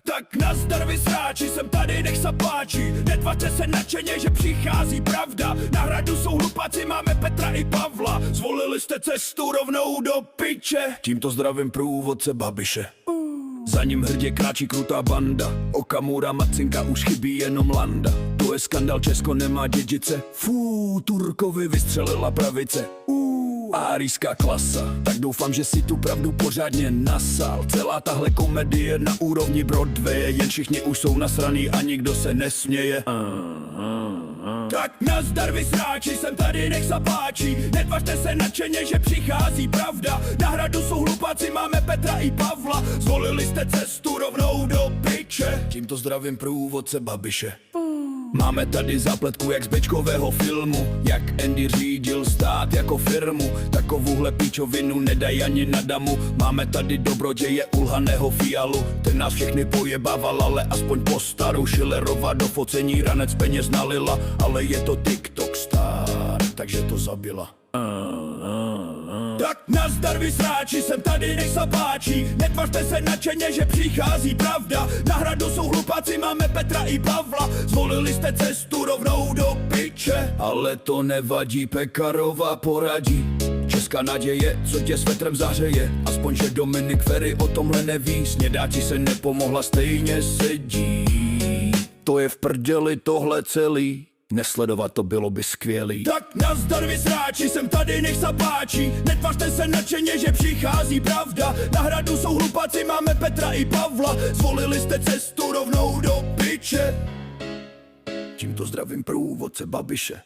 Tak nazdar vy sráči, jsem tady, nech se páči. Netvařte se nadšeně, že přichází pravda. Na hradu jsou hlupáci, máme Petra i Pavla. Zvolili jste cestu rovnou do piče. Tímto zdravím průvodce Babiše. Za ním hrdě kráčí krutá banda. Okamura, Macinka, už chybí jenom Landa. To je skandal, Česko nemá dědice. Fú, Turkovi vystřelila pravice. Árijská klasa. Tak doufám, že si tu pravdu pořádně nasál. Celá tahle komedie na úrovni Broadwaye. Jen všichni už jsou nasraný a nikdo se nesměje. Tak nazdar vy sráči, jsem tady, nech se páči. Netvařte se nadšeně, že přichází pravda. Na hradu jsou hlupáci, máme Petra i Pavla. Zvolili jste cestu rovnou do piče. Tímto zdravím průvodce Babiše. Máme tady zápletku jak z bečkového filmu. Jak Andy řídil stát jako firmu. Takovouhle píčovinu nedaj ani na damu. Máme tady dobroděje ulhaného Fialu. Ten nás všechny pojebával, ale aspoň po staru. Schillerova do focení ranec peněz nalila. Ale je to TikTok star, takže to zabila. Tak nazdar vy sráči, jsem tady, nech se páči. Netvařte se nadšeně, že přichází pravda. Na hradu jsou hlupáci, máme Petra i Pavla. Zvolili jste cestu rovnou do piče. Ale to nevadí, Pekarová poradí. Česká naděje, co tě s vetrem zahřeje. Aspoň, že Dominik Ferry o tomhle neví. Snědáči se nepomohla, stejně sedí. To je v prdeli tohle celý. Nesledovat to bylo by skvělý. Tak nazdar vy sráči, jsem tady, nech se páči. Netvařte se nadšeně, že přichází pravda. Na hradu jsou hlupáci, máme Petra i Pavla. Zvolili jste cestu rovnou do piče. Tímto zdravím průvodce Babiše.